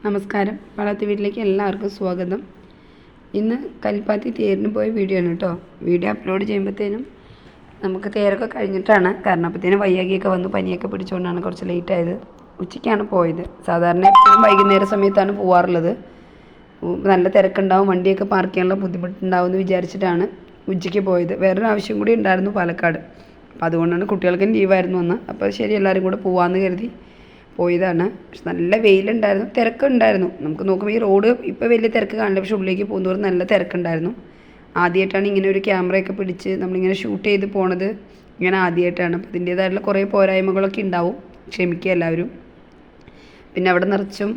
നമസ്കാരം. വളർത്തി വീട്ടിലേക്ക് എല്ലാവർക്കും സ്വാഗതം. ഇന്ന് കൽപ്പാത്തി തേരിന് പോയ വീഡിയോ ആണ് കേട്ടോ. വീഡിയോ അപ്ലോഡ് ചെയ്യുമ്പോഴത്തേനും നമുക്ക് തേരൊക്കെ കഴിഞ്ഞിട്ടാണ്. കാരണം അപ്പോഴത്തേനും വയ്യാകിയൊക്കെ വന്ന് പനിയൊക്കെ പിടിച്ചുകൊണ്ടാണ് കുറച്ച് ലേറ്റായത്. ഉച്ചയ്ക്കാണ് പോയത്. സാധാരണ എപ്പോഴും വൈകുന്നേര സമയത്താണ് പോകാറുള്ളത്. നല്ല തിരക്കുണ്ടാവും, വണ്ടിയൊക്കെ പാർക്ക് ചെയ്യാനുള്ള ബുദ്ധിമുട്ടുണ്ടാവും എന്ന് വിചാരിച്ചിട്ടാണ് ഉച്ചയ്ക്ക് പോയത്. വേറൊരു ആവശ്യം കൂടി ഉണ്ടായിരുന്നു പാലക്കാട്. അപ്പോൾ അതുകൊണ്ടാണ് കുട്ടികൾക്കും ലീവായിരുന്നു അന്ന്. അപ്പോൾ ശരി എല്ലാവരും കൂടെ പോകാമെന്ന് കരുതി പോയതാണ്. പക്ഷെ നല്ല വെയിലുണ്ടായിരുന്നു, തിരക്കുണ്ടായിരുന്നു. നമുക്ക് നോക്കുമ്പോൾ ഈ റോഡ് ഇപ്പോൾ വലിയ തിരക്ക് കാണില്ല, പക്ഷെ ഉള്ളിലേക്ക് പോകുന്നവർ നല്ല തിരക്കുണ്ടായിരുന്നു. ആദ്യമായിട്ടാണ് ഇങ്ങനെ ഒരു ക്യാമറയൊക്കെ പിടിച്ച് നമ്മളിങ്ങനെ ഷൂട്ട് ചെയ്ത് പോണത്. ഇങ്ങനെ ആദ്യമായിട്ടാണ്. അപ്പോൾ അതിൻ്റേതായിട്ടുള്ള കുറേ പോരായ്മകളൊക്കെ ഉണ്ടാവും, ക്ഷമിക്കുക എല്ലാവരും. പിന്നെ അവിടെ നിറച്ചും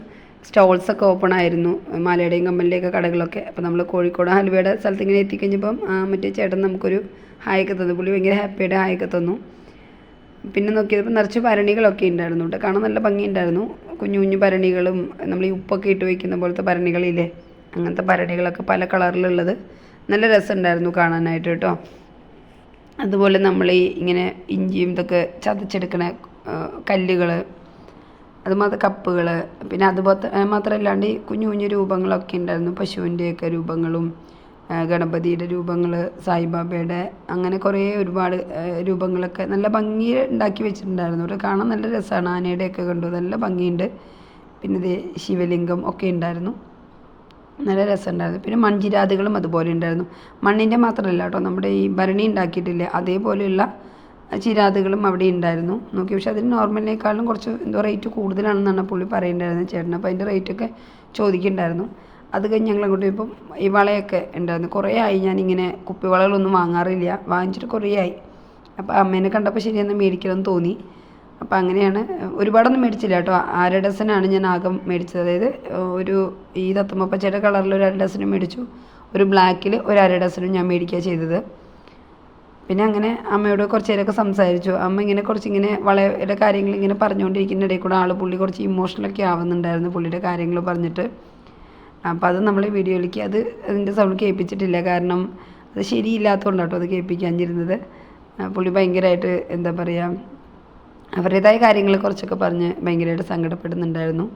സ്റ്റോൾസൊക്കെ ഓപ്പൺ ആയിരുന്നു, മാലയുടെയും കമ്മലിൻ്റെയൊക്കെ കടകളൊക്കെ. അപ്പോൾ നമ്മൾ കോഴിക്കോട് ഹലുവയുടെ സ്ഥലത്ത് ഇങ്ങനെ എത്തിക്കഴിഞ്ഞപ്പം മറ്റേ ചേട്ടൻ നമുക്കൊരു ഹായൊക്കെ തന്നു. പുള്ളി ഭയങ്കര ഹാപ്പിയായിട്ട് ഹായൊക്കെ തന്നു. പിന്നെ നോക്കിയപ്പോൾ നിറച്ച് ഭരണികളൊക്കെ ഉണ്ടായിരുന്നു കേട്ടോ. കാണാൻ നല്ല ഭംഗിയുണ്ടായിരുന്നു. കുഞ്ഞു കുഞ്ഞു ഭരണികളും നമ്മൾ ഈ ഉപ്പൊക്കെ ഇട്ട് വയ്ക്കുന്ന പോലത്തെ ഭരണികളില്ലേ, അങ്ങനത്തെ ഭരണികളൊക്കെ പല കളറിലുള്ളത് നല്ല രസമുണ്ടായിരുന്നു കാണാനായിട്ട് കേട്ടോ. അതുപോലെ നമ്മൾ ഈ ഇങ്ങനെ ഇഞ്ചിയും ഇതൊക്കെ ചതച്ചെടുക്കണ കല്ലുകൾ, അതുമാത്രം കപ്പുകൾ, പിന്നെ അതുപോലെ മാത്രമല്ലാണ്ട് ഈ കുഞ്ഞു കുഞ്ഞു രൂപങ്ങളൊക്കെ ഉണ്ടായിരുന്നു. പശുവിൻ്റെയൊക്കെ രൂപങ്ങളും ഗണപതിയുടെ രൂപങ്ങൾ, സായിബാബയുടെ, അങ്ങനെ കുറേ ഒരുപാട് രൂപങ്ങളൊക്കെ നല്ല ഭംഗി ഉണ്ടാക്കി വെച്ചിട്ടുണ്ടായിരുന്നു. അവിടെ കാണാൻ നല്ല രസമാണ്. ആനയുടെയൊക്കെ കണ്ടു, നല്ല ഭംഗിയുണ്ട്. പിന്നെ ഇത് ശിവലിംഗം ഒക്കെ ഉണ്ടായിരുന്നു, നല്ല രസമുണ്ടായിരുന്നു. പിന്നെ മൺചിരാതുകളും അതുപോലെ ഉണ്ടായിരുന്നു. മണ്ണിൻ്റെ മാത്രമല്ല കേട്ടോ, നമ്മുടെ ഈ ഭരണി ഉണ്ടാക്കിയിട്ടില്ലേ അതേപോലെയുള്ള ചിരാതുകളും അവിടെ ഉണ്ടായിരുന്നു. നോക്കി, പക്ഷേ അതിന് നോർമലിനേക്കാളും കുറച്ച് എന്തോ റേറ്റ് കൂടുതലാണെന്നാണ് പുള്ളി പറയുന്നുണ്ടായിരുന്നത് ചേട്ടൻ. അപ്പോൾ അതിൻ്റെ റേറ്റൊക്കെ ചോദിക്കുന്നുണ്ടായിരുന്നു. അത് കഴിഞ്ഞ് ഞങ്ങൾ അങ്ങോട്ട് ഇപ്പം ഈ വളയൊക്കെ ഉണ്ടായിരുന്നു. കുറേ ആയി ഞാനിങ്ങനെ കുപ്പിവളകളൊന്നും വാങ്ങാറില്ല, വാങ്ങിച്ചിട്ട് കുറേ ആയി. അപ്പോൾ അമ്മേനെ കണ്ടപ്പോൾ ശരിയെന്ന് മേടിക്കണമെന്ന് തോന്നി. അപ്പോൾ അങ്ങനെയാണ്. ഒരുപാടൊന്നും മേടിച്ചില്ല കേട്ടോ. 1/2 ഡസനാണ് ഞാൻ ആകെ മേടിച്ചത്. അതായത് ഒരു ഈ തത്തമ്മപ്പച്ചയുടെ കളറിൽ ഒരു 1/2 ഡസനും മേടിച്ചു, ഒരു ബ്ലാക്കിൽ ഒരു 1/2 ഡസനും ഞാൻ മേടിക്കുക ചെയ്തത്. പിന്നെ അങ്ങനെ അമ്മയോട് കുറച്ച് നേരമൊക്കെ സംസാരിച്ചു. അമ്മ ഇങ്ങനെ കുറച്ചിങ്ങനെ വളയുടെ കാര്യങ്ങൾ ഇങ്ങനെ പറഞ്ഞുകൊണ്ടിരിക്കുന്ന ഇടയിൽ കൂടെ പുള്ളി കുറച്ച് ഇമോഷണലൊക്കെ ആവുന്നുണ്ടായിരുന്നു പുള്ളിയുടെ കാര്യങ്ങൾ പറഞ്ഞിട്ട്. അപ്പോൾ അത് നമ്മൾ വീഡിയോയിലേക്ക് അതിൻ്റെ സൗണ്ട് കേൾപ്പിച്ചിട്ടില്ല, കാരണം അത് ശരിയില്ലാത്തതുകൊണ്ട് കേട്ടോ അത് കേൾപ്പിക്കാഞ്ഞിരുന്നത്. പുള്ളി ഭയങ്കരമായിട്ട് എന്താ പറയുക, അവരുടേതായ കാര്യങ്ങൾ കുറച്ചൊക്കെ പറഞ്ഞ് ഭയങ്കരമായിട്ട് സങ്കടപ്പെടുന്നുണ്ടായിരുന്നു.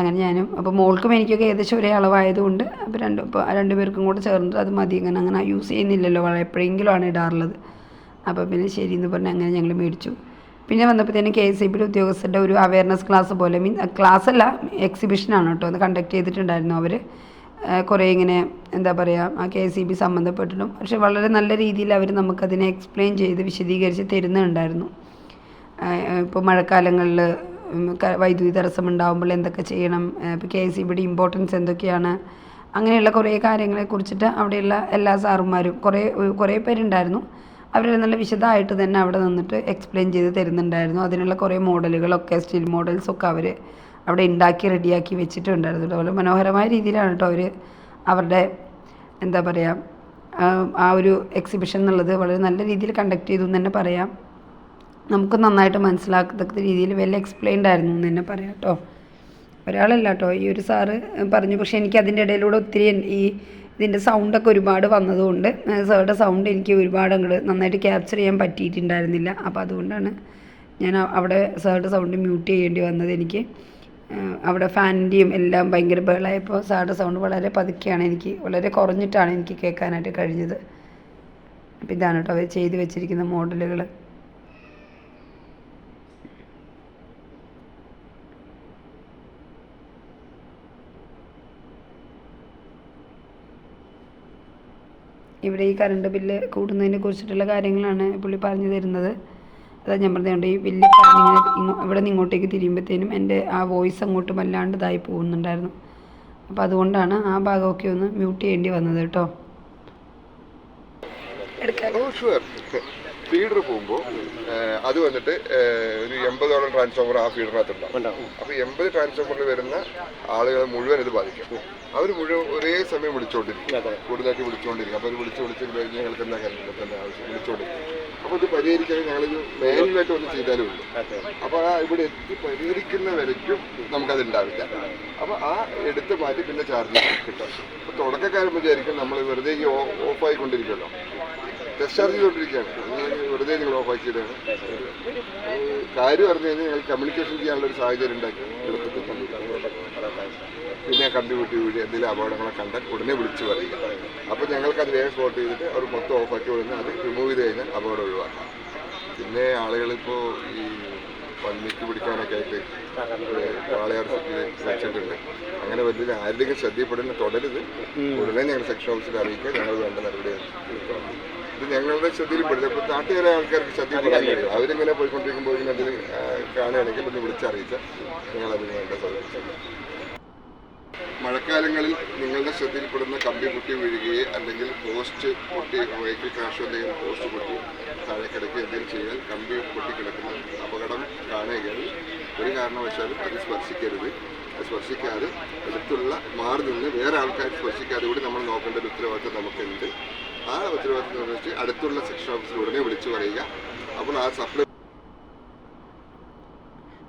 അങ്ങനെ ഞാനും അപ്പോൾ മോൾക്കും എനിക്കൊക്കെ ഏകദേശം ഒരേ അളവായതുകൊണ്ട് അപ്പോൾ രണ്ടുപേർക്കും കൂടെ ചേർന്നിട്ട് അത് മതി. അങ്ങനെ യൂസ് ചെയ്യുന്നില്ലല്ലോ, വളരെ എപ്പോഴെങ്കിലുമാണ് ഇടാറുള്ളത്. അപ്പോൾ പിന്നെ ശരി എന്ന് പറഞ്ഞ് അങ്ങനെ ഞങ്ങൾ മേടിച്ചു. പിന്നെ വന്നപ്പോഴത്തേനും KSEB ഉദ്യോഗസ്ഥരുടെ ഒരു അവയർനെസ് ക്ലാസ് പോലെ, ക്ലാസ്സല്ല, എക്സിബിഷനാണ് കേട്ടോ. അത് കണ്ടക്ട് ചെയ്തിട്ടുണ്ടായിരുന്നു അവർ. കുറേ ഇങ്ങനെ എന്താ പറയുക KSEB സംബന്ധപ്പെട്ടിട്ടും, പക്ഷെ വളരെ നല്ല രീതിയിൽ അവർ നമുക്കതിനെ എക്സ്പ്ലെയിൻ ചെയ്ത് വിശദീകരിച്ച് തരുന്നുണ്ടായിരുന്നു. ഇപ്പോൾ മഴക്കാലങ്ങളിൽ വൈദ്യുതി തടസ്സമുണ്ടാകുമ്പോൾ എന്തൊക്കെ ചെയ്യണം, ഇപ്പോൾ KSEBയുടെ ഇമ്പോർട്ടൻസ് എന്തൊക്കെയാണ്, അങ്ങനെയുള്ള കുറേ കാര്യങ്ങളെക്കുറിച്ചിട്ട് അവിടെയുള്ള എല്ലാ സാറുമാരും കുറേ പേരുണ്ടായിരുന്നു. അവർ നല്ല വിശദമായിട്ട് തന്നെ അവിടെ നിന്നിട്ട് എക്സ്പ്ലെയിൻ ചെയ്ത് തരുന്നുണ്ടായിരുന്നു. അതിനുള്ള കുറേ മോഡലുകളൊക്കെ, സ്റ്റിൽ മോഡൽസൊക്കെ അവർ അവിടെ ഉണ്ടാക്കി റെഡിയാക്കി വെച്ചിട്ടുണ്ടായിരുന്നു. അതുപോലെ മനോഹരമായ രീതിയിലാണ് കേട്ടോ അവരുടെ എന്താ പറയുക ആ ഒരു എക്സിബിഷൻ എന്നുള്ളത് വളരെ നല്ല രീതിയിൽ കണ്ടക്ട് ചെയ്തു എന്ന് തന്നെ പറയാം. നമുക്ക് നന്നായിട്ട് മനസ്സിലാക്കത്തക്ക രീതിയിൽ വെൽ എക്സ്പ്ലെയിൻഡ് ആയിരുന്നു എന്ന് തന്നെ പറയാം കേട്ടോ. ഒരാളല്ല കേട്ടോ, ഈ ഒരു സാറ് പറഞ്ഞു. പക്ഷേ എനിക്ക് അതിൻ്റെ ഇടയിലൂടെ ഒത്തിരി ഇതിൻ്റെ സൗണ്ടൊക്കെ ഒരുപാട് വന്നതുകൊണ്ട് സാറുടെ സൗണ്ട് എനിക്ക് ഒരുപാട് അങ്ങോട്ട് നന്നായിട്ട് ക്യാപ്ചർ ചെയ്യാൻ പറ്റിയിട്ടുണ്ടായിരുന്നില്ല. അപ്പോൾ അതുകൊണ്ടാണ് ഞാൻ അവിടെ സാറുടെ സൗണ്ട് മ്യൂട്ട് ചെയ്യേണ്ടി വന്നത്. എനിക്ക് അവിടെ ഫാനിൻ്റെയും എല്ലാം ഭയങ്കര ബഹളമായപ്പോൾ സാറുടെ സൗണ്ട് വളരെ പതുക്കെയാണ്, എനിക്ക് വളരെ കുറഞ്ഞിട്ടാണ് എനിക്ക് കേൾക്കാനായിട്ട് കഴിഞ്ഞത്. അപ്പോൾ ഇതാണ് കേട്ടോ അവർ ചെയ്ത് വെച്ചിരിക്കുന്ന മോഡലുകൾ. ഇവിടെ ഈ കറണ്ട് ബില്ല് കൂടുന്നതിനെ കുറിച്ചിട്ടുള്ള കാര്യങ്ങളാണ് പുള്ളി പറഞ്ഞു തരുന്നത്. അതാ ഞാൻ പറഞ്ഞതുകൊണ്ട് ഈ വലിയ ഫാനിങ്ങനെ ഇവിടെ നിന്ന് ഇങ്ങോട്ടേക്ക് തിരിയുമ്പോഴത്തേനും എൻ്റെ ആ വോയിസ് അങ്ങോട്ട് വല്ലാണ്ട് ഇതായി പോകുന്നുണ്ടായിരുന്നു. അപ്പോൾ അതുകൊണ്ടാണ് ആ ഭാഗമൊക്കെ ഒന്ന് മ്യൂട്ട് ചെയ്യേണ്ടി വന്നത് കേട്ടോ. ഫീഡർ പോകുമ്പോൾ അത് വന്നിട്ട് ഒരു 80ഓളം ട്രാൻസ്ഫോമർ ആ ഫീഡറിനകത്തുണ്ടാവും. അപ്പോൾ 80 ട്രാൻസ്ഫോമറിൽ വരുന്ന ആളുകളെ മുഴുവൻ ഇത് ബാധിക്കും. അവർ മുഴുവൻ ഒരേ സമയം വിളിച്ചുകൊണ്ടിരിക്കും, കൂടുതലായിട്ട് വിളിച്ചുകൊണ്ടിരിക്കും. അപ്പോൾ അത് വിളിച്ച് കഴിഞ്ഞ് ഞങ്ങൾക്ക് എന്താ കാര്യത്തിൻ്റെ ആവശ്യം വിളിച്ചുകൊണ്ടിരിക്കും. അപ്പോൾ ഇത് പരിഹരിക്കാൻ ഞങ്ങളിത് മാനുവലായിട്ട് ഒന്ന് ചെയ്താലേ ഉള്ളൂ. അപ്പോൾ ഇവിടെ എത്തി പരിഹരിക്കുന്ന വരയ്ക്കും നമുക്കത് ഉണ്ടാവില്ല. അപ്പോൾ ആ എടുത്ത് മാറ്റി പിന്നെ ചാർജ് കിട്ടും. അപ്പോൾ തുടക്കക്കാരൻ വിചാരിക്കും നമ്മൾ വെറുതെ ഓഫായിക്കൊണ്ടിരിക്കുമല്ലോ, ഡിസ്ചാർജ് ചെയ്തുകൊണ്ടിരിക്കുകയാണ്, വെറുതെ നിങ്ങൾ ഓഫാക്കിയിട്ടാണ്. കാര്യം പറഞ്ഞു കഴിഞ്ഞാൽ ഞങ്ങൾ കമ്മ്യൂണിക്കേഷൻ ചെയ്യാനുള്ളൊരു സാഹചര്യം ഉണ്ടാക്കി എളുപ്പത്തിൽ പിന്നെ കമ്പിമുട്ടി വീഴി എന്തെങ്കിലും അപകടങ്ങളെ കണ്ടാൽ ഉടനെ വിളിച്ചു പറയുക. അപ്പോൾ ഞങ്ങൾക്ക് അത് വേഗം സ്പോട്ട് ചെയ്തിട്ട് അവർ മൊത്തം ഓഫാക്കി കൊടുന്ന് അത് റിമൂവ് ചെയ്ത് കഴിഞ്ഞാൽ അപകടം ഒഴിവാക്കാം. പിന്നെ ആളുകളിപ്പോൾ ഈ പന്നിക്ക് പിടിക്കാനൊക്കെ ആയിട്ട് വാളയാർ സിറ്റിയിൽ വെച്ചിട്ടുണ്ട്. അങ്ങനെ വലിയ ആരുടെയും ശ്രദ്ധയിൽപ്പെടുന്ന തുടരുത്. ഉടനെ ഞങ്ങൾ സെക്ഷൻ ഓഫീസിൽ അറിയിക്കുക, ഞങ്ങൾ വേണ്ട നടപടി എടുക്കണം. ഇത് ഞങ്ങളുടെ ശ്രദ്ധയിൽപ്പെടുന്നത് ഇപ്പോൾ നാട്ടുകാരെ ആൾക്കാർക്ക് ശ്രദ്ധയിൽപ്പെടാൻ കഴിയും. അവരിങ്ങനെ പോയിക്കൊണ്ടിരിക്കുമ്പോൾ എന്തെങ്കിലും കാണുകയാണെങ്കിൽ ഒന്ന് വിളിച്ചറിയിച്ചാൽ ഞങ്ങളതിന് വേണ്ട സൗകര്യം. മഴക്കാലങ്ങളിൽ നിങ്ങളുടെ ശ്രദ്ധയിൽപ്പെടുന്ന കമ്പി പൊട്ടി വീഴുകയോ അല്ലെങ്കിൽ പോസ്റ്റ് പൊട്ടി വെഹിക്കിൾ ക്രാഷോ എന്തെങ്കിലും പോസ്റ്റ് പൊട്ടി താഴെ കിടക്കുക എന്തെങ്കിലും ചെയ്താൽ കമ്പി പൊട്ടിക്കിടക്കുന്ന അപകടം കാണുകയാണെങ്കിൽ ഒരു കാരണവശാലും അത് സ്പർശിക്കരുത്. അത് സ്പർശിക്കാതെ അടുത്തുള്ള മാറി നിന്ന് വേറെ ആൾക്കാർ സ്പർശിക്കാതെ കൂടി നമ്മൾ നോക്കേണ്ട ഒരു ഉത്തരവാദിത്വം നമുക്കുണ്ട്. ആ ഉത്തരവാദിത്വം നിർവഹിച്ച് അടുത്തുള്ള സെക്ഷൻ ഓഫീസിൽ ഉടനെ വിളിച്ചു പറയുക. അപ്പോൾ ആ സപ്ലൈ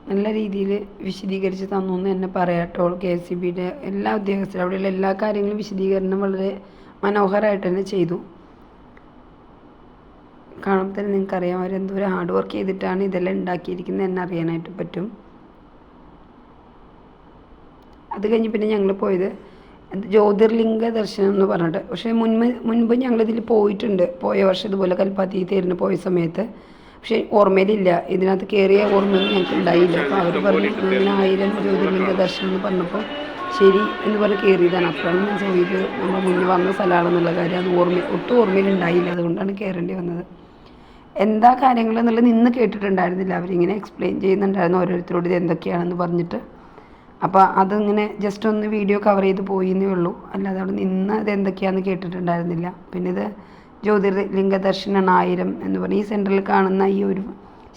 നല്ല രീതിയിൽ വിശദീകരിച്ച് തന്നു എന്ന് തന്നെ പറയാട്ടോ. KSEBയുടെ എല്ലാ ഉദ്യോഗസ്ഥരും അവിടെയുള്ള എല്ലാ കാര്യങ്ങളും വിശദീകരണം വളരെ മനോഹരമായിട്ട് തന്നെ ചെയ്തു. കാണുമ്പോൾ തന്നെ നിങ്ങൾക്കറിയാം അവരെന്തോരം ഹാർഡ് വർക്ക് ചെയ്തിട്ടാണ് ഇതെല്ലാം ഉണ്ടാക്കിയിരിക്കുന്നത് എന്ന് അറിയാനായിട്ട് പറ്റും. അത് കഴിഞ്ഞ് പിന്നെ ഞങ്ങൾ പോയത് ജ്യോതിർലിംഗ ദർശനം എന്ന് പറഞ്ഞിട്ട്. പക്ഷേ മുൻപ് ഞങ്ങളിതിൽ പോയിട്ടുണ്ട്. പോയ വർഷം ഇതുപോലെ കൽപ്പാത്തി തേരിന് പോയ സമയത്ത്. പക്ഷേ ഓർമ്മയിലില്ല, ഇതിനകത്ത് കയറിയ ഓർമ്മയൊന്നും ഞങ്ങൾക്ക് ഉണ്ടായില്ല. അപ്പോൾ അവർ പറഞ്ഞു 1000 ജ്യോതിർലിംഗ ദർശനം എന്ന് പറഞ്ഞപ്പോൾ ശരി എന്ന് പറഞ്ഞ് കയറിയതാണ്. അപ്പോഴാണ് ഞാൻ ചോദിച്ചത് നമ്മൾ മുന്നിൽ വന്ന സ്ഥലമാണെന്നുള്ള കാര്യം. അത് ഒട്ടും ഓർമ്മയിലുണ്ടായില്ല, അതുകൊണ്ടാണ് കയറേണ്ടി വന്നത്. എന്താ കാര്യങ്ങൾ എന്നുള്ളത് നിന്ന് കേട്ടിട്ടുണ്ടായിരുന്നില്ല. അവരിങ്ങനെ എക്സ്പ്ലെയിൻ ചെയ്യുന്നുണ്ടായിരുന്നു ഓരോരുത്തരോട് ഇത് എന്തൊക്കെയാണെന്ന് പറഞ്ഞിട്ട്. അപ്പോൾ അതിങ്ങനെ ജസ്റ്റ് ഒന്ന് വീഡിയോ കവർ ചെയ്ത് പോയിന്നേ ഉള്ളൂ, അല്ലാതെ അവിടെ നിന്ന് അത് എന്തൊക്കെയാണെന്ന് കേട്ടിട്ടുണ്ടായിരുന്നില്ല. പിന്നെ ഇത് ജ്യോതിർലിംഗ ദർശനാണ് 1000 എന്ന് പറഞ്ഞ് ഈ സെൻറ്ററിൽ കാണുന്ന ഈ ഒരു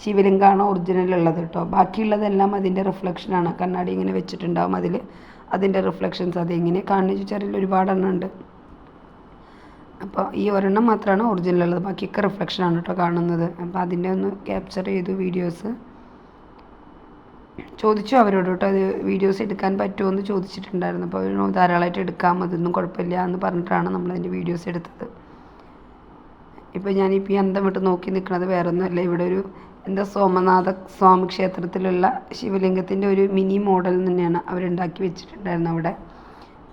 ശിവലിംഗമാണ് ഒറിജിനൽ ഉള്ളത് കേട്ടോ. ബാക്കിയുള്ളതെല്ലാം അതിൻ്റെ റിഫ്ലക്ഷനാണ്. കണ്ണാടി ഇങ്ങനെ വെച്ചിട്ടുണ്ടാവും, അതിൻ്റെ റിഫ്ലക്ഷൻസ് അതെങ്ങനെ കാണുന്ന ചോദിച്ചാൽ ഒരുപാടെണ്ണം ഉണ്ട്. അപ്പോൾ ഈ ഒരെണ്ണം മാത്രമാണ് ഒറിജിനൽ ഉള്ളത്, ബാക്കിയൊക്കെ റിഫ്ലക്ഷനാണ് കേട്ടോ കാണുന്നത്. അപ്പോൾ അതിൻ്റെ ഒന്ന് ക്യാപ്ചർ ചെയ്തു വീഡിയോസ്. ചോദിച്ചു അവരോട് കേട്ടോ, അത് വീഡിയോസ് എടുക്കാൻ പറ്റുമോ എന്ന് ചോദിച്ചിട്ടുണ്ടായിരുന്നു. അപ്പോൾ അവർ ധാരാളമായിട്ട് എടുക്കാം, അതൊന്നും കുഴപ്പമില്ല എന്ന് പറഞ്ഞിട്ടാണ് നമ്മളതിൻ്റെ വീഡിയോസ് എടുത്തത്. ഇപ്പോൾ ഞാനിപ്പോൾ ഈ അന്തം വിട്ട് നോക്കി നിൽക്കുന്നത് വേറെ ഒന്നുമല്ല, ഇവിടെ ഒരു സോമനാഥ സ്വാമി ക്ഷേത്രത്തിലുള്ള ശിവലിംഗത്തിൻ്റെ ഒരു മിനി മോഡൽ തന്നെയാണ് അവരുണ്ടാക്കി വെച്ചിട്ടുണ്ടായിരുന്നു അവിടെ.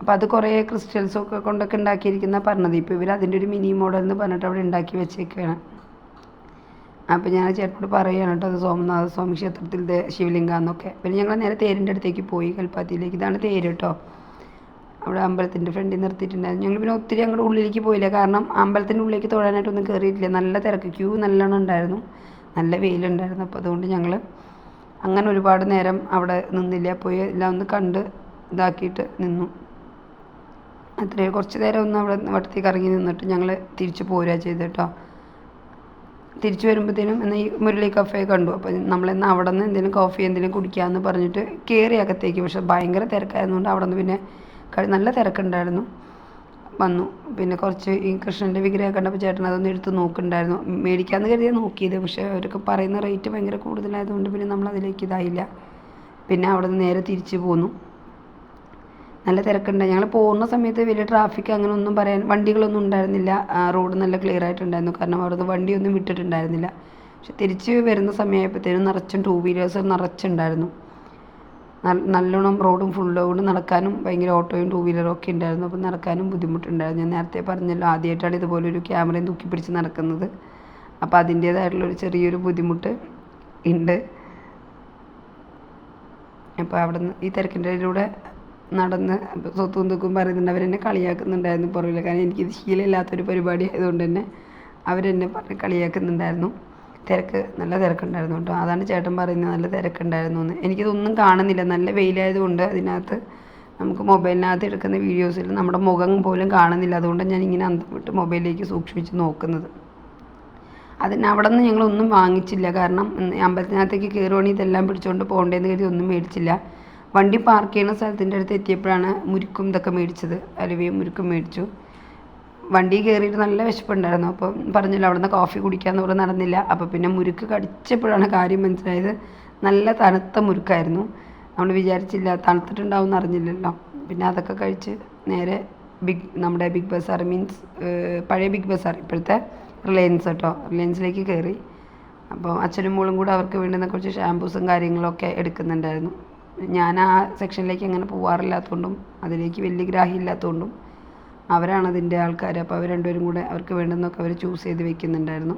അപ്പോൾ അത് കുറേ ക്രിസ്റ്റൽസൊക്കെ കൊണ്ടൊക്കെ ഉണ്ടാക്കിയിരിക്കുന്ന പറഞ്ഞത്. ഇപ്പോൾ ഇവർ അതിൻ്റെ ഒരു മിനി മോഡൽ എന്ന് പറഞ്ഞിട്ട് അവിടെ ഉണ്ടാക്കി വെച്ചേക്കുകയാണ്. അപ്പോൾ ഞാൻ ചേട്ടനോട് പറയുകയാണ് കേട്ടോ, അത് സോമനാഥ സ്വാമി ക്ഷേത്രത്തിലെ ശിവലിംഗമെന്നൊക്കെ. പിന്നെ ഞങ്ങൾ നേരെ തേരിൻ്റെ അടുത്തേക്ക് പോയി, കൽപ്പാത്തിയിലേക്ക്. ഇതാണ് തേര് കേട്ടോ. അവിടെ അമ്പലത്തിൻ്റെ ഫ്രണ്ടിൽ നിർത്തിയിട്ടുണ്ടായിരുന്നു. ഞങ്ങൾ പിന്നെ ഒത്തിരി അങ്ങോട്ട് ഉള്ളിലേക്ക് പോയില്ല, കാരണം അമ്പലത്തിൻ്റെ ഉള്ളിലേക്ക് തൊഴാനായിട്ടൊന്നും കയറിയിട്ടില്ല. നല്ല തിരക്ക്, ക്യൂ നല്ലോണം ഉണ്ടായിരുന്നു, നല്ല വെയിലുണ്ടായിരുന്നു. അപ്പോൾ അതുകൊണ്ട് ഞങ്ങൾ അങ്ങനെ ഒരുപാട് നേരം അവിടെ നിന്നില്ല, പോയി എല്ലാം ഒന്ന് കണ്ട് ഇതാക്കിയിട്ട് നിന്നു. അത്രയും കുറച്ച് നേരം ഒന്ന് അവിടെ വട്ടത്തേക്ക് ഇറങ്ങി നിന്നിട്ട് ഞങ്ങൾ തിരിച്ച് പോരുക ചെയ്ത് കേട്ടോ. തിരിച്ചു വരുമ്പോഴത്തേനും എന്നാൽ ഈ മുരളി കഫേ കണ്ടു. അപ്പോൾ നമ്മളെന്നാൽ അവിടെ നിന്ന് എന്തെങ്കിലും കോഫി എന്തെങ്കിലും കുടിക്കാമെന്ന് പറഞ്ഞിട്ട് കയറി അകത്തേക്ക്. പക്ഷേ ഭയങ്കര തിരക്കായതുകൊണ്ട് അവിടെ നിന്ന് പിന്നെ നല്ല തിരക്കുണ്ടായിരുന്നു. വന്നു പിന്നെ കുറച്ച് ഈ കൃഷ്ണൻ്റെ വിഗ്രഹം കണ്ടപ്പോൾ ചേട്ടൻ അതൊന്നും എടുത്ത് നോക്കുന്നുണ്ടായിരുന്നു. മേടിക്കാമെന്ന് കരുതിയാണ് നോക്കിയത്, പക്ഷേ അവരൊക്കെ പറയുന്ന റേറ്റ് ഭയങ്കര കൂടുതലായതുകൊണ്ട് പിന്നെ നമ്മളതിലേക്ക് ഇതായില്ല. പിന്നെ അവിടെ നിന്ന് നേരെ തിരിച്ച് പോന്നു. നല്ല തിരക്കുണ്ടായി. ഞങ്ങൾ പോകുന്ന സമയത്ത് വലിയ ട്രാഫിക് അങ്ങനെ ഒന്നും പറയാൻ വണ്ടികളൊന്നും ഉണ്ടായിരുന്നില്ല. റോഡ് നല്ല ക്ലിയർ ആയിട്ടുണ്ടായിരുന്നു, കാരണം അവിടെ നിന്ന് വണ്ടിയൊന്നും വിട്ടിട്ടുണ്ടായിരുന്നില്ല. പക്ഷെ തിരിച്ച് വരുന്ന സമയമായപ്പോഴത്തേനും നിറച്ചും 2 വീലേഴ്സ് നിറച്ചുണ്ടായിരുന്നു. നല്ലോണം റോഡും ഫുള്ളോട് നടക്കാനും ഭയങ്കര ഓട്ടോയും 2 വീലറും ഒക്കെ ഉണ്ടായിരുന്നു. അപ്പോൾ നടക്കാനും ബുദ്ധിമുട്ടുണ്ടായിരുന്നു. ഞാൻ നേരത്തെ പറഞ്ഞല്ലോ, ആദ്യമായിട്ടാണ് ഇതുപോലൊരു ക്യാമറയും തൂക്കി പിടിച്ച് നടക്കുന്നത്. അപ്പോൾ അതിൻ്റേതായിട്ടുള്ളൊരു ചെറിയൊരു ബുദ്ധിമുട്ട് ഉണ്ട്. അപ്പോൾ അവിടെ നിന്ന് ഈ തിരക്കിൻ്റെ ഇടയിലൂടെ നടന്ന് സ്വത്തും തൂക്കും പറയുന്നുണ്ട്. അവരെന്നെ കളിയാക്കുന്നുണ്ടായിരുന്നു പുറകിൽ, കാരണം എനിക്കിത് ശീലമില്ലാത്തൊരു പരിപാടി ആയതുകൊണ്ട് തന്നെ അവരെന്നെ പറഞ്ഞ് കളിയാക്കുന്നുണ്ടായിരുന്നു. നല്ല തിരക്കുണ്ടായിരുന്നു കേട്ടോ. അതാണ് ചേട്ടൻ പറയുന്നത് നല്ല തിരക്കുണ്ടായിരുന്നു എന്ന്. എനിക്കിതൊന്നും കാണുന്നില്ല, നല്ല വെയിലായതുകൊണ്ട് അതിനകത്ത് നമുക്ക് മൊബൈലിനകത്ത് എടുക്കുന്ന വീഡിയോസിൽ നമ്മുടെ മുഖം പോലും കാണുന്നില്ല. അതുകൊണ്ടാണ് ഞാൻ ഇങ്ങനെ അന്തം വിട്ട് മൊബൈലിലേക്ക് സൂക്ഷിച്ച് നോക്കുന്നത്. അവിടെ നിന്ന് ഞങ്ങളൊന്നും വാങ്ങിച്ചില്ല, കാരണം അമ്പലത്തിനകത്തേക്ക് കയറുവാണെങ്കിൽ ഇതെല്ലാം പിടിച്ചുകൊണ്ട് പോകേണ്ടതെന്ന് കരുതി ഒന്നും മേടിച്ചില്ല. വണ്ടി പാർക്ക് ചെയ്യുന്ന സ്ഥലത്തിൻ്റെ അടുത്ത് എത്തിയപ്പോഴാണ് മുരുക്കും ഇതൊക്കെ മേടിച്ചത്. അലുവയും മുരുക്കും മേടിച്ചു. വണ്ടി കയറിയിട്ട് നല്ല വിശപ്പുണ്ടായിരുന്നു. അപ്പം പറഞ്ഞല്ലോ അവിടെ നിന്ന് കോഫി കുടിക്കാമെന്ന് പറഞ്ഞ് നടന്നില്ല. അപ്പോൾ പിന്നെ മുരുക്ക് കടിച്ചപ്പോഴാണ് കാര്യം മനസ്സിലായത്, നല്ല തണുത്ത മുരുക്കായിരുന്നു. നമ്മൾ വിചാരിച്ചില്ല തണുത്തിട്ടുണ്ടാവും എന്ന് അറിഞ്ഞില്ലല്ലോ. പിന്നെ അതൊക്കെ കഴിച്ച് നേരെ നമ്മുടെ ബിഗ് ബസാർ, മീൻസ് പഴയ ബിഗ് ബസാർ, ഇപ്പോഴത്തെ റിലയൻസ് കേട്ടോ, റിലയൻസിലേക്ക് കയറി. അപ്പോൾ അച്ഛനും മോളും കൂടെ അവർക്ക് വേണ്ടുന്ന കുറച്ച് ഷാമ്പൂസും കാര്യങ്ങളൊക്കെ എടുക്കുന്നുണ്ടായിരുന്നു. ഞാൻ ആ സെക്ഷനിലേക്ക് അങ്ങനെ പോവാറില്ലാത്തതുകൊണ്ടും അതിലേക്ക് വലിയ ഗ്രാഹ്യം ഇല്ലാത്തതുകൊണ്ടും അവരാണ് അതിൻ്റെ ആൾക്കാർ. അപ്പോൾ അവർ രണ്ടുപേരും കൂടെ അവർക്ക് വേണ്ടുന്നൊക്കെ അവർ ചൂസ് ചെയ്ത് വെക്കുന്നുണ്ടായിരുന്നു.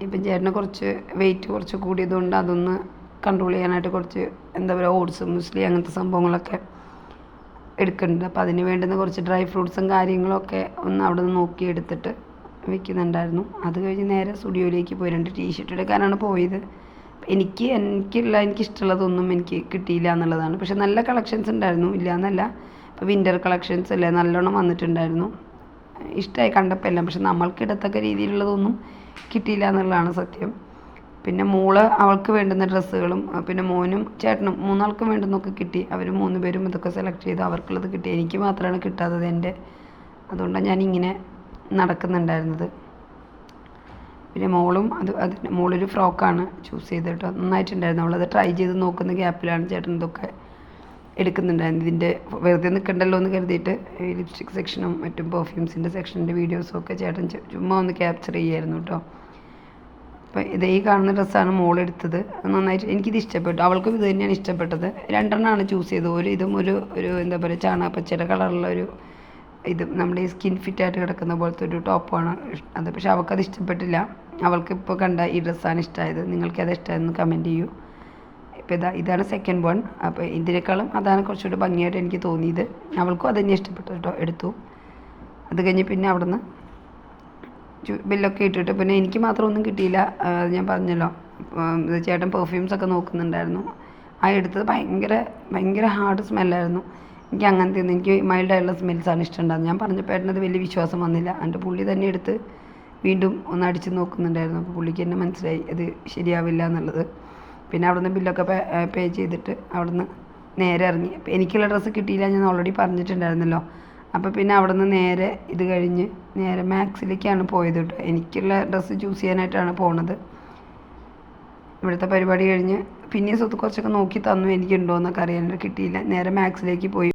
ഇപ്പം ചേട്ടന് കുറച്ച് വെയിറ്റ് കുറച്ച് കൂടിയതുകൊണ്ട് അതൊന്ന് കൺട്രോൾ ചെയ്യാനായിട്ട് കുറച്ച് എന്താ പറയുക ഓട്സ് മുസ്ലി അങ്ങനത്തെ സംഭവങ്ങളൊക്കെ എടുക്കുന്നുണ്ട്. അപ്പോൾ അതിന് വേണ്ടുന്ന കുറച്ച് ഡ്രൈ ഫ്രൂട്ട്സും കാര്യങ്ങളൊക്കെ ഒന്ന് അവിടെ നിന്ന് നോക്കി എടുത്തിട്ട് വെക്കുന്നുണ്ടായിരുന്നു. അത് കഴിഞ്ഞ് നേരെ സ്റ്റുഡിയോയിലേക്ക് പോയി 2 ടീഷർട്ട് എടുക്കാനാണ് പോയത്. എനിക്കിഷ്ടമുള്ളതൊന്നും എനിക്ക് കിട്ടിയില്ല എന്നുള്ളതാണ്. പക്ഷെ നല്ല കളക്ഷൻസ് ഉണ്ടായിരുന്നു, ഇല്ല എന്നല്ല. ഇപ്പോൾ വിൻ്റർ കളക്ഷൻസ് അല്ലേ നല്ലോണം വന്നിട്ടുണ്ടായിരുന്നു. ഇഷ്ടമായി കണ്ടപ്പോൾ എല്ലാം. പക്ഷെ നമ്മൾക്ക് ഇടത്തക്ക രീതിയിലുള്ളതൊന്നും കിട്ടിയില്ല എന്നുള്ളതാണ് സത്യം. പിന്നെ അവൾക്ക് വേണ്ടുന്ന ഡ്രസ്സുകളും പിന്നെ മോനും ചേട്ടനും 3 ആൾക്കും വേണ്ടുന്നൊക്കെ കിട്ടി. അവർ 3 പേരും ഇതൊക്കെ സെലക്ട് ചെയ്ത് അവർക്കുള്ളത് കിട്ടി. എനിക്ക് മാത്രമാണ് കിട്ടാത്തത് അതുകൊണ്ടാണ് ഞാനിങ്ങനെ നടക്കുന്നുണ്ടായിരുന്നത്. പിന്നെ മോളൊരു ഫ്രോക്കാണ് ചൂസ് ചെയ്ത് കേട്ടോ, നന്നായിട്ടുണ്ടായിരുന്നു. അവളത് ട്രൈ ചെയ്ത് നോക്കുന്ന ഗ്യാപ്പിലാണ് ചേട്ടൻ ഇതൊക്കെ എടുക്കുന്നുണ്ടായിരുന്നു. ഇതിൻ്റെ വെറുതെ നിൽക്കണ്ടല്ലോ എന്ന് കരുതിയിട്ട് ലിപ്സ്റ്റിക് സെക്ഷനും മറ്റും പെർഫ്യൂംസിൻ്റെ സെക്ഷൻ്റെ വീഡിയോസും ഒക്കെ ചേട്ടൻ ചുമ്മാ ഒന്ന് ക്യാപ്ചർ ചെയ്യായിരുന്നു കേട്ടോ. അപ്പോൾ ഈ കാണുന്ന ഡ്രസ്സാണ് മോളെടുത്തത്. നന്നായിട്ട് എനിക്കിത് ഇഷ്ടപ്പെട്ടു. അവൾക്കും ഇത് തന്നെയാണ് ഇഷ്ടപ്പെട്ടത്. 2 ചൂസ് ചെയ്തത്. ഇതും ഒരു എന്താ പറയുക ചാണകപ്പച്ചയുടെ കളറുള്ള ഇതും നമ്മുടെ ഈ സ്കിൻ ഫിറ്റായിട്ട് കിടക്കുന്ന പോലത്തെ ഒരു ടോപ്പാണ് അത്. പക്ഷെ അവൾക്കത് ഇഷ്ടപ്പെട്ടില്ല. അവൾക്ക് ഇപ്പോൾ കണ്ട ഈ ഡ്രസ്സാണ് ഇഷ്ടമായത്. നിങ്ങൾക്ക് അത് ഇഷ്ടമായെന്ന് കമൻറ്റ് ചെയ്യൂ. ഇപ്പോൾ ഇതാണ് സെക്കൻഡ് വൺ. അപ്പോൾ ഇതിനേക്കാളും അതാണ് കുറച്ചുകൂടി ഭംഗിയായിട്ട് എനിക്ക് തോന്നിയത്. അവൾക്കും അത് തന്നെ ഇഷ്ടപ്പെട്ടു കേട്ടോ, എടുത്തു. അത് കഴിഞ്ഞ് പിന്നെ അവിടുന്ന് ബില്ലൊക്കെ ഇട്ടിട്ട് പിന്നെ എനിക്ക് മാത്രം ഒന്നും കിട്ടിയില്ല. അത് ഞാൻ പറഞ്ഞല്ലോ, ചേട്ടൻ പെർഫ്യൂംസൊക്കെ നോക്കുന്നുണ്ടായിരുന്നു. എടുത്തത് ഭയങ്കര ഹാർഡ് സ്മെല്ലായിരുന്നു. എനിക്ക് മൈൽഡായിട്ടുള്ള സ്മെൽസാണ് ഇഷ്ടമുണ്ടാകുന്നത്. ഞാൻ പറഞ്ഞപ്പോൾ ഏട്ടനത് വലിയ വിശ്വാസം വന്നില്ല. എൻ്റെ പുള്ളി തന്നെ എടുത്ത് വീണ്ടും ഒന്ന് അടിച്ച് നോക്കുന്നുണ്ടായിരുന്നു. അപ്പോൾ പുള്ളിക്ക് തന്നെ മനസ്സിലായി അത് ശരിയാവില്ല എന്നുള്ളത്. പിന്നെ അവിടുന്ന് ബില്ലൊക്കെ പേ ചെയ്തിട്ട് അവിടുന്ന് നേരെ ഇറങ്ങി. അപ്പോൾ എനിക്കുള്ള ഡ്രസ്സ് കിട്ടിയില്ല, ഞാൻ ഓൾറെഡി പറഞ്ഞിട്ടുണ്ടായിരുന്നല്ലോ. അപ്പോൾ പിന്നെ അവിടുന്ന് നേരെ ഇത് കഴിഞ്ഞ് നേരെ മാക്സിലേക്കാണ് പോയത് കേട്ടോ. എനിക്കുള്ള ഡ്രസ്സ് ചൂസ് ചെയ്യാനായിട്ടാണ് പോണത്. ഇവിടുത്തെ പരിപാടി കഴിഞ്ഞ് പിന്നെ കുറച്ചൊക്കെ നോക്കി തന്നു എനിക്കുണ്ടോ എന്നൊക്കെ അറിയാനായിട്ട്. കിട്ടിയില്ല. നേരെ മാക്സിലേക്ക് പോയി.